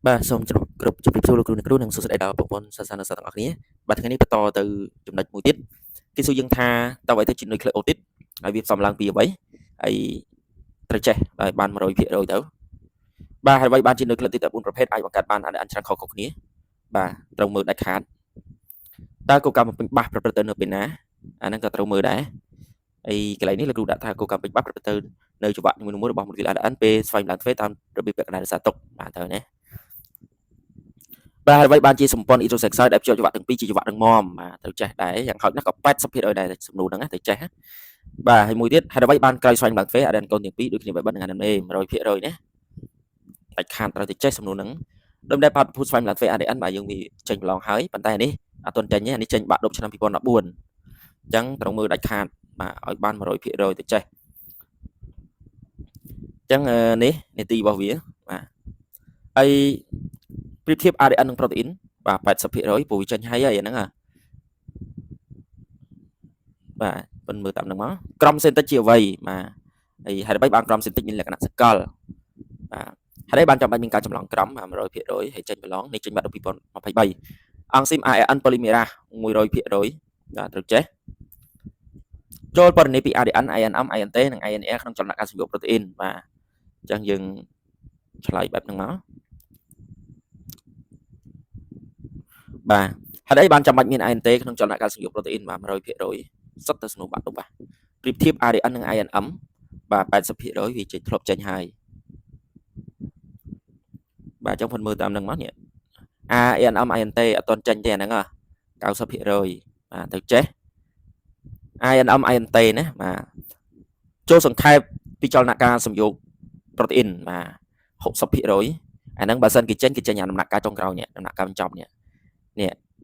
បាទសូមគ្រប់ជម្រាបសួរលោកគ្រូអ្នកគ្រូនិងសួស្តីដល់បងប្អូនសិស្សនិស្សិតទាំងអស់គ្នាបាទថ្ងៃនេះបន្តទៅចំណុចមួយទៀតគេសួរយើងថាតើអ្វីទៅជា nucleotide ហើយវាផ្សំឡើងពីអ្វីហើយត្រូវចេះឲ្យបាន 100% ទៅបាទហើយអ្វីបានជា nucleotide 4ប្រភេទអាចបង្កើតបាន ADN ច្រើនខុសៗគ្នាបាទត្រូវមើលដាច់ខាតតើគោលការណ៍បំពេញបាសប្រព្រឹត្តទៅនៅពេលណាអាហ្នឹងក៏ត្រូវមើលដែរហើយកន្លែងនេះលោកគ្រូដាក់ថាគោលការណ៍បំពេញបាសប្រព្រឹត្តទៅនៅចង្វាក់នីមួយៗរបស់ molecule ADN ពេលស្វែងឡើងទ្វេតាមរបៀបពាក្យកណ្ដាលសារទុកបាទត្រូវណាបាទហើយបានជាសម្ព័ន្ធ heterosexual ដែលភ្ជាប់ចង្វាក់ទាំងពីរជាចង្វាក់រឹងមាំបាទត្រូវចេះដែរយ៉ាងហោចណាស់ក៏80%ដែរសំណួរហ្នឹងណាត្រូវចេះបាទហើយមួយទៀតហេតុអ្វីបានក្រោយស្វែងឡើងទ្វេអាដែនកូនទាំងពីរដូចគ្នាបែបហ្នឹងអានេះ 100% ណាដាច់ខាតត្រូវតែចេះសំណួរហ្នឹងដូចដែលបាត់ភូស្វែងឡើងទ្វេ ADN បាទយើងវាចេញប្រឡងហើយប៉ុន្តែនេះអត់ទាន់ចេញទេអានេះចេញបាក់ដប់ឆ្នាំ2014អញ្ចឹងត្រូវមើលដាច់ខាតបាទឲ្យបាន 100% ទៅចេះអញ្ចឹងនេះនីតិរបស់វាបាទហើយប្រៀបធៀប ADN និង protein បាទ 80% ព្រោះវាចេញហើយអាហ្នឹងបាទប៉ុន្តែមើលតាមហ្នឹងមកក្រុមសេនតិចជាអ្វីបាទហើយហេតុអ្វីបានក្រុមសេនតិចមានលក្ខណៈសកលបាទហេតុអីបានចាំបាច់មានការចម្លងក្រុម 100% ហើយចេញប្រឡងនេះចេញបាត់ដល់2023អង់ស៊ីម ARN polymerase 100% បាទត្រូវចេះចូលបរិញ្ញាពី ADN INM INT និង INR ក្នុងចលនាការសំយោគប្រូតេអ៊ីនបាទអញ្ចឹងយើងឆ្លើយបែបហ្នឹងមកបាទហេតុអីបានចាំបាច់មាន INT ក្នុងចលនាការសំយោគប្រូតេអ៊ីនបាទ 100% សុទ្ធតែសំណួរបាក់ដប់បាទប្រៀបធៀប ADN និង INM បាទ 80% វាចេញធ្លាប់ចេញហើយបាទអញ្ចឹងខ្ញុំមើលតាមហ្នឹងមកនេះ ANM INT អត់ទាន់ចេញទេអាហ្នឹង90% បាទទៅចេះ INM INT ណាបាទចូលសង្ខេបពីចលនាការសំយោគប្រូតេអ៊ីនបាទ 60% អាហ្នឹងបើសិនគេចេញអាដំណាក់កាលចុងក្រោយនេះដំណាក់កាលបញ្ចប់នេះ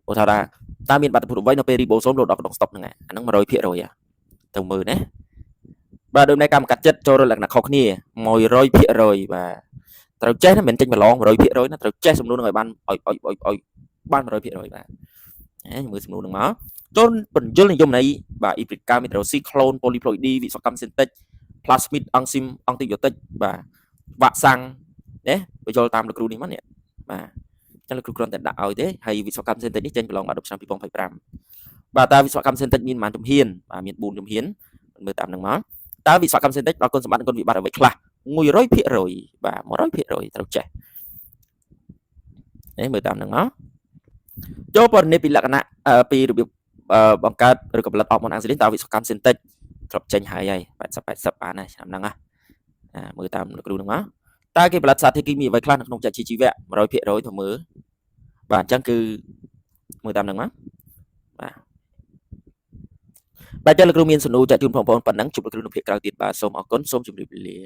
ឧទាហរណ៍ថាតើមានបាតុភូតអ្វីនៅពេលរីបូសូមលោតដល់កណ្ដុងស្តុកហ្នឹងអាហ្នឹង 100% ទៅមើលណាបាទដូចនៃកម្មកាត់ចិត្តចូលរលក្ខណៈខុសគ្នា 100% បាទត្រូវចេះណាមិនចេញប្រឡង 100% ណាត្រូវចេះសំណួរនឹងឲ្យបានឲ្យបាន 100% បាទមើលសំណួរនឹងមកចូលបញ្យលនិយមន័យបាទ Eprica Metrosy clone polyploidy វិស្វកម្ម synthetic plasmid enzyme antibiotic បាទវ៉ាក់សាំងណាបញ្យលតាមលោកគ្រូនេះមកនេះបាទចឹងលោកគ្រូគ្រាន់តែដាក់ឲ្យទេហើយវិស្វកម្ម synthetic នេះចេញប្រឡងបាត់ដល់ឆ្នាំ2025បាទតើវិស្វកម្ម synthetic មានប៉ុន្មានជំហានបាទមាន4ជំហានមើលតាមនឹងមកតើវិស្វកម្ម synthetic ដល់គុណសម្បត្តិនិងគុណវិបត្តិអ្វីខ្លះ 100% បាទ 100% ត្រូវចេះនេះមើលតាមនឹងមកចូលពណ៌នាពីលក្ខណៈពីរបៀបបង្កើតឬក៏ផលិតអរម៉ូនអាំងស៊ីលីនតើវិស្វកម្ម synthetic ធ្លាប់ចេញហើយ80បានហើយឆ្នាំហ្នឹងណាមើលតាមលោកគ្រូនឹងមកតើគេផលិតសារធាតុគីមីអ្វីខ្លះនៅក្នុងចក្រជីវៈ 100% ទៅមើលបាទអញ្ចឹងគឺមើលតាមហ្នឹងមកបាទតែលោកគ្រូមានសំណួរចែកជូនបងប្អូនប៉ុណ្ណឹងជួបលោកគ្រូនៅភាគក្រោយទៀតបាទសូមអរគុណសូមជម្រាបលា